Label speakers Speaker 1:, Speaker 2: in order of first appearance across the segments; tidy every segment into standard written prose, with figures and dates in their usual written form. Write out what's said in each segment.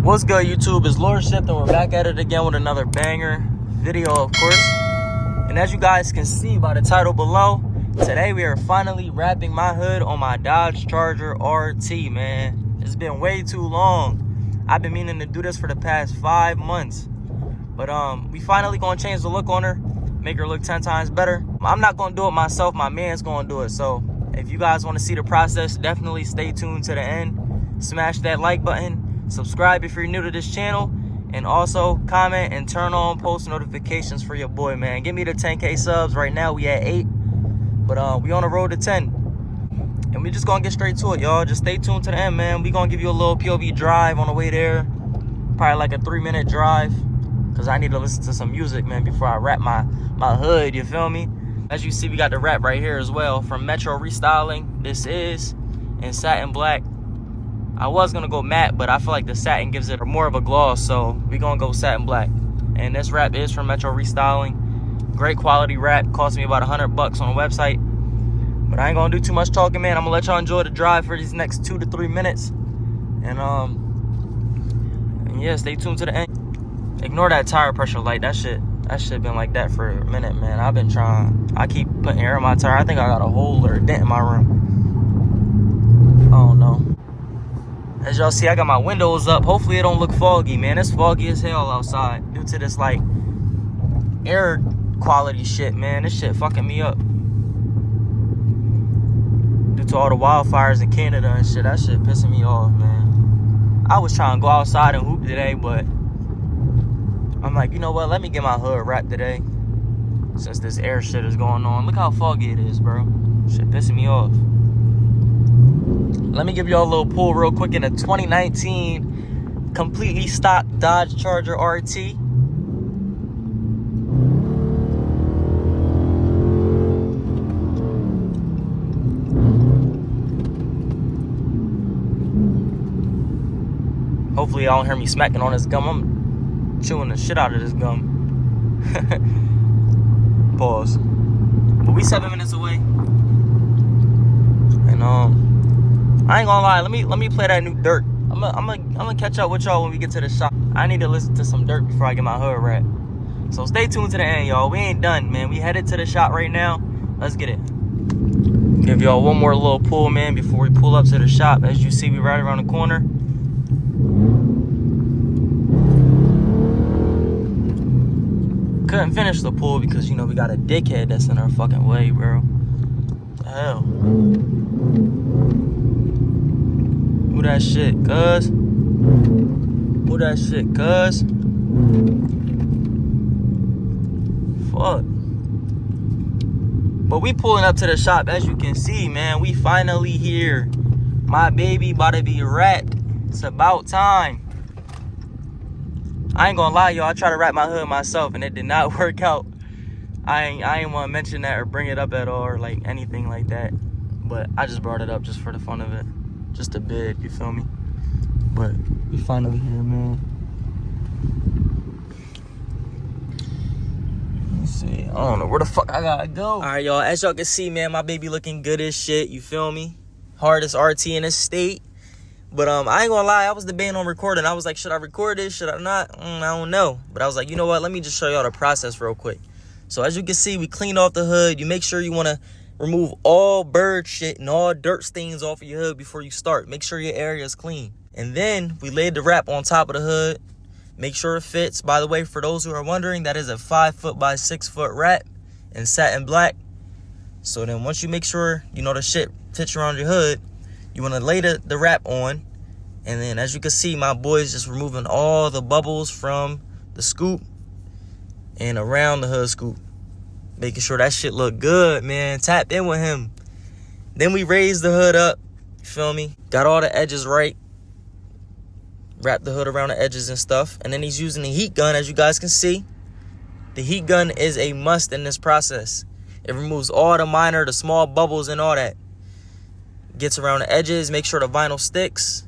Speaker 1: What's good, YouTube? It's lorShift, and we're back at it again with another banger video, of course. And as you guys can see by the title below, today we are finally wrapping my hood on my Dodge Charger RT, man. It's been way too long. I've been meaning to do this for the past 5 months. But we finally gonna change the look on her, make her look 10 times better. I'm not gonna do it myself, my man's gonna do it. So if you guys wanna see the process, definitely stay tuned to the end. Smash that like button. Subscribe if you're new to this channel, and also comment and turn on post notifications for your boy, man. Give me the 10K subs. Right now we at 8, but we on the road to 10, and we just gonna get straight to it, y'all. Just stay tuned to the end, man. We gonna give you a little POV drive on the way there, probably like a 3-minute drive, because I need to listen to some music, man, before I wrap my hood, you feel me? As you see, we got the wrap right here as well from Metro Restyling. This is in satin black. I was gonna go matte, but I feel like the satin gives it more of a gloss, so we gonna go satin black. And this wrap is from Metro Restyling. Great quality wrap, cost me about $100 on the website. But I ain't gonna do too much talking, man. I'm gonna let y'all enjoy the drive for these next 2 to 3 minutes. And yeah, stay tuned to the end. Ignore that tire pressure light. That shit been like that for a minute, man. I've been trying. I keep putting air in my tire. I think I got a hole or a dent in my rim. I don't know. As y'all see, I got my windows up. Hopefully it don't look foggy, man. It's foggy as hell outside due to this, like, air quality shit, man. This shit fucking me up. Due to all the wildfires in Canada and shit, that shit pissing me off, man. I was trying to go outside and hoop today, but I'm like, you know what? Let me get my hood wrapped today, since this air shit is going on. Look how foggy it is, bro. Shit pissing me off. Let me give y'all a little pull real quick in a 2019 completely stock Dodge Charger RT. Hopefully y'all don't hear me smacking on this gum. I'm chewing the shit out of this gum. Pause. But we 7 minutes away. And I ain't gonna lie, let me play that new Dirt. I'm gonna catch up with y'all when we get to the shop. I need to listen to some Dirt before I get my hood wrapped. So stay tuned to the end, y'all. We ain't done, man. We headed to the shop right now. Let's get it. Give y'all one more little pull, man, before we pull up to the shop. As you see, we right around the corner. Couldn't finish the pull because, you know, we got a dickhead that's in our fucking way, bro. The hell? Who that shit, cuz? Who that shit, cuz? Fuck. But we pulling up to the shop, as you can see, man. We finally here. My baby about to be wrapped. It's about time. I ain't gonna lie, y'all. I tried to wrap my hood myself, and it did not work out. I ain't want to mention that or bring it up at all or like anything like that. But I just brought it up just for the fun of it. Just a bit, you feel me? But we finally here, man. Let me see. I don't know where the fuck I gotta go. All right, y'all. As y'all can see, man, my baby looking good as shit. You feel me? Hardest RT in the state. But I ain't gonna lie, I was debating on recording. I was like, should I record this? Should I not? I don't know. But I was like, you know what? Let me just show y'all the process real quick. So as you can see, we cleaned off the hood. You make sure you want to remove all bird shit and all dirt stains off of your hood before you start. Make sure your area is clean. And then we laid the wrap on top of the hood. Make sure it fits. By the way, for those who are wondering, that is a 5-foot by 6-foot wrap in satin black. So then once you make sure, you know, the shit fits around your hood, you want to lay the wrap on. And then as you can see, my boy's just removing all the bubbles from the scoop and around the hood scoop. Making sure that shit look good, man. Tap in with him. Then we raised the hood up. You feel me? Got all the edges right. Wrap the hood around the edges and stuff. And then he's using the heat gun, as you guys can see. The heat gun is a must in this process. It removes all the small bubbles and all that. Gets around the edges, make sure the vinyl sticks.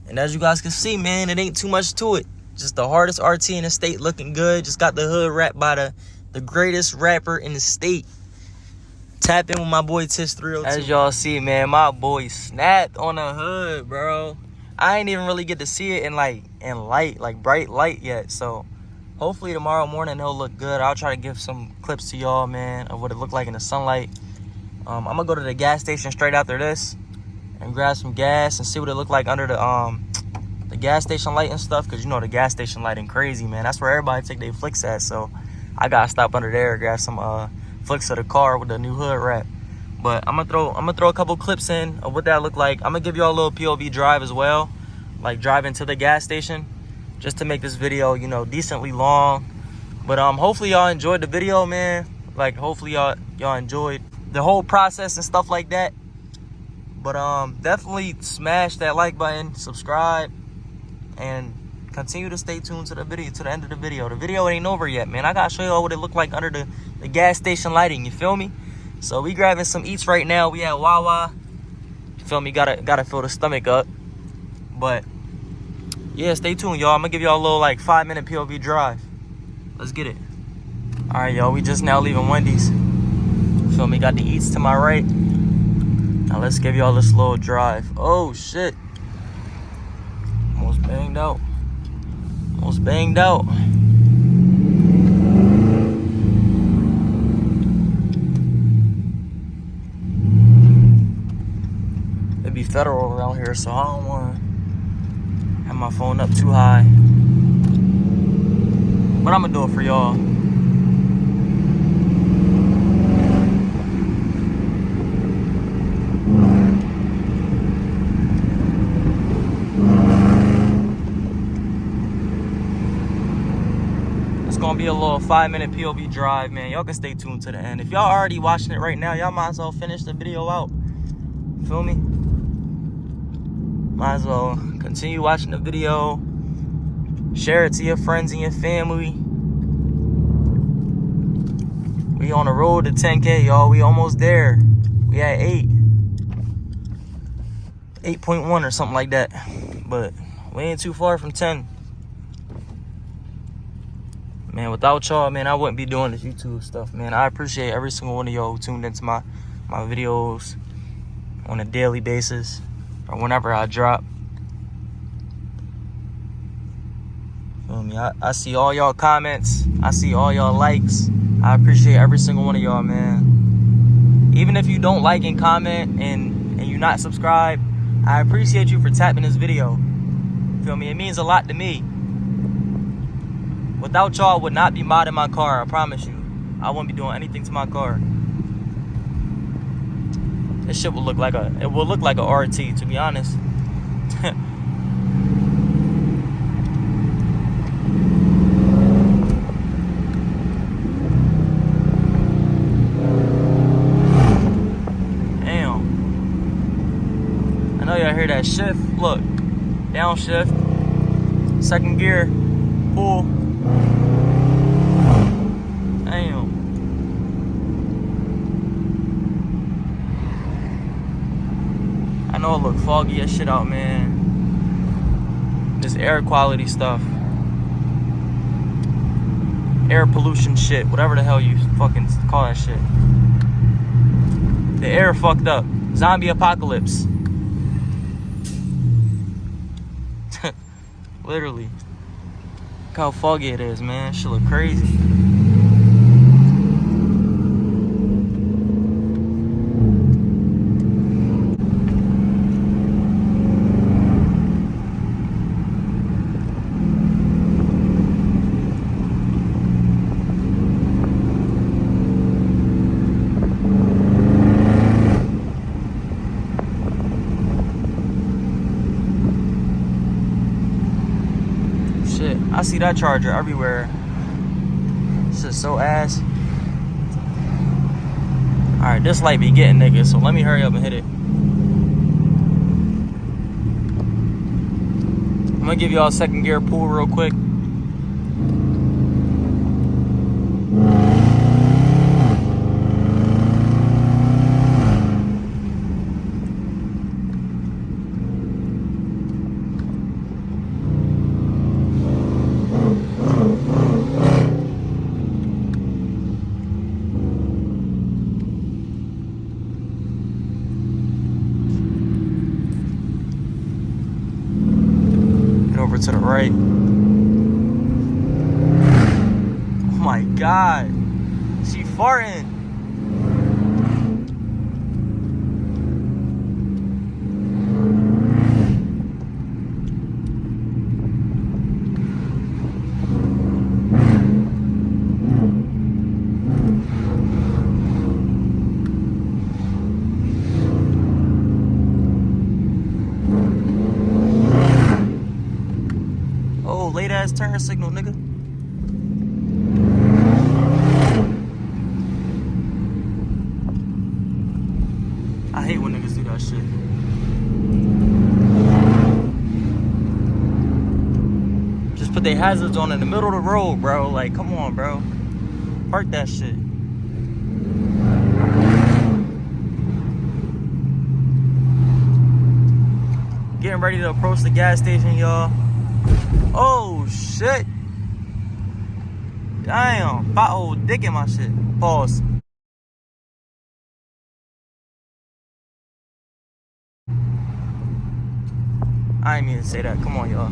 Speaker 1: And as you guys can see, man, it ain't too much to it. Just the hardest RT in the state, looking good. Just got the hood wrapped by the greatest rapper in the state. Tap in with my boy Tish 302. As y'all see, man, my boy snapped on the hood, bro. I ain't even really get to see it in light, like bright light yet. So hopefully tomorrow morning it'll look good. I'll try to give some clips to y'all, man, of what it looked like in the sunlight. I'm gonna go to the gas station straight after this and grab some gas and see what it looked like under the gas station light and stuff, because you know the gas station lighting crazy, man. That's where everybody take their flicks at. So I gotta stop under there, grab some flicks of the car with the new hood wrap. But I'm gonna throw a couple clips in of what that looked like. I'm gonna give y'all a little POV drive as well, like driving to the gas station, just to make this video, you know, decently long. But hopefully y'all enjoyed the video, man. Like hopefully y'all enjoyed the whole process and stuff like that. But definitely smash that like button, subscribe, and continue to stay tuned to the video, to the end of the video. The video ain't over yet, man. I gotta show y'all what it looked like under the gas station lighting, you feel me? So we grabbing some eats right now. We at Wawa, you feel me? Gotta fill the stomach up. But yeah, stay tuned, y'all. I'm gonna give y'all a little like 5-minute POV drive. Let's get it. All right, y'all, we just now leaving Wendy's. Feel me? Got the eats to my right. Now let's give y'all this little drive. Oh shit. Almost banged out. Almost banged out. It'd be federal around here, so I don't want to have my phone up too high. But I'm gonna do it for y'all. Gonna be a little 5-minute POV drive, man. Y'all can stay tuned to the end. If y'all already watching it right now, y'all might as well finish the video out. Feel me? Might as well continue watching the video. Share it to your friends and your family. We on the road to 10K, y'all. We almost there. We at 8.1 or something like that. But we ain't too far from 10. Man, without y'all, man, I wouldn't be doing this YouTube stuff, man. I appreciate every single one of y'all who tuned into my videos on a daily basis or whenever I drop. Feel me? I see all y'all comments. I see all y'all likes. I appreciate every single one of y'all, man. Even if you don't like and comment and you're not subscribed, I appreciate you for tapping this video. Feel me? It means a lot to me. Without y'all, I would not be modding my car. I promise you. I wouldn't be doing anything to my car. This shit will look like a RT, to be honest. Damn. I know y'all hear that shift. Look, downshift, second gear, pull. Damn. I know it look foggy as shit out, man. This air quality stuff. Air pollution shit. Whatever the hell you fucking call that shit. The air fucked up. Zombie apocalypse. Literally. Look how foggy it is, man. Shit look crazy. Shit, I see that charger everywhere. This is so ass. Alright, this light be getting niggas, so let me hurry up and hit it. I'm gonna give y'all a second gear pull real quick. right. Oh my God. She farting. Oh, late ass turn signal, nigga. I hate when niggas do that shit. Just put their hazards on in the middle of the road, bro. Like, come on, bro. Park that shit. Getting ready to approach the gas station, y'all. Oh, shit. Damn. Pothole dick in my shit. Pause. I ain't mean to say that. Come on, y'all.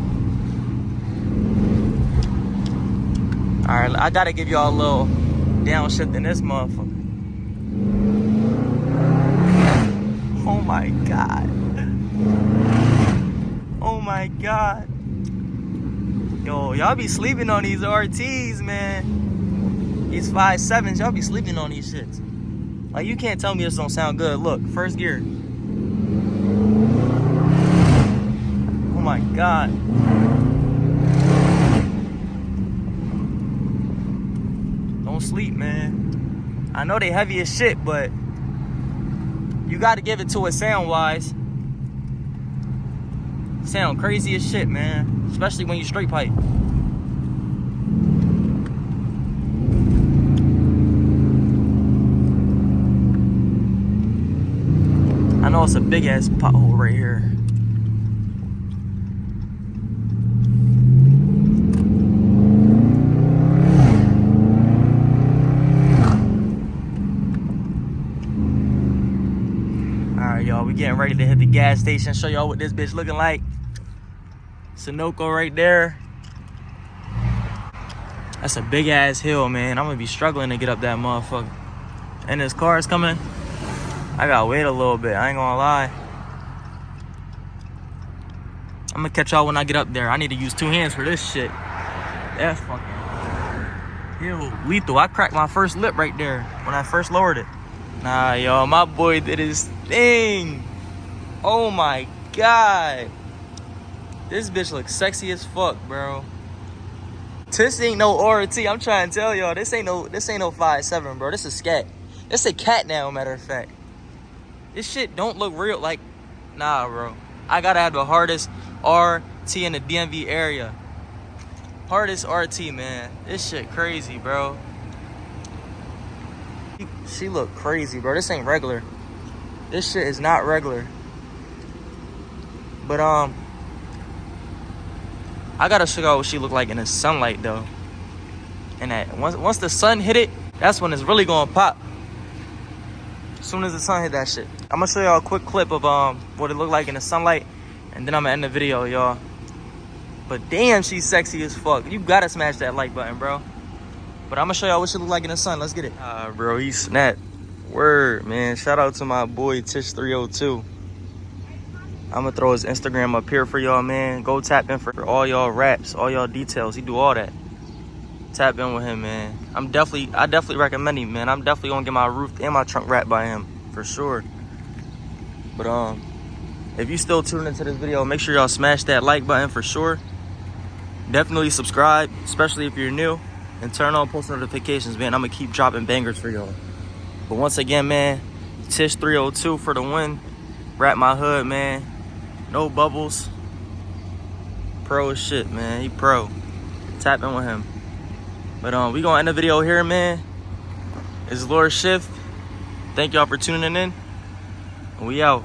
Speaker 1: Alright, I gotta give y'all a little downshift in this motherfucker. Oh my God. Oh my God. Yo, y'all be sleeping on these RTs, man. These 5.7s, y'all be sleeping on these shits. Like, you can't tell me this don't sound good. Look, first gear. Oh my God. Don't sleep, man. I know they heavy as shit, but you gotta give it to it sound-wise. Sound crazy as shit, man. Especially when you straight pipe. I know it's a big ass pothole right here. Alright, y'all, we getting ready to hit the gas station. Show y'all what this bitch looking like. Sunoco right there. That's a big ass hill, man. I'm gonna be struggling to get up that motherfucker. And this car is coming. I gotta wait a little bit, I ain't gonna lie. I'm gonna catch y'all when I get up there. I need to use 2 hands for this shit. That's fucking hill lethal. I cracked my first lip right there when I first lowered it. Nah, y'all, my boy did his thing. Oh my God. This bitch looks sexy as fuck, bro. This ain't no RT. I'm trying to tell y'all, this ain't no 5.7, bro. This is scat. This a cat now, matter of fact. This shit don't look real. Like, nah, bro. I gotta have the hardest RT in the DMV area. Hardest RT, man. This shit crazy, bro. She look crazy, bro. This ain't regular. This shit is not regular. But I gotta show y'all what she look like in the sunlight, though. And that once the sun hit it, that's when it's really gonna pop. As soon as the sun hit that shit. I'm gonna show y'all a quick clip of what it looked like in the sunlight, and then I'm gonna end the video, y'all. But damn, she's sexy as fuck. You gotta smash that like button, bro. But I'm gonna show y'all what she look like in the sun. Let's get it. Bro, he snapped. Word, man. Shout out to my boy Tish302. I'm gonna throw his Instagram up here for y'all, man. Go tap in for all y'all raps, all y'all details. He do all that. Tap in with him, man. I definitely recommend him, man. I'm definitely gonna get my roof and my trunk wrapped by him for sure. But if you still tuning into this video, make sure y'all smash that like button for sure. Definitely subscribe, especially if you're new, and turn on post notifications, man. I'm gonna keep dropping bangers for y'all. But once again, man, Tish302 for the win. Wrap my hood, man. No bubbles. Pro as shit, man. He pro. Tap in with him. But we gonna end the video here, man. It's lorShift. Thank y'all for tuning in. And we out.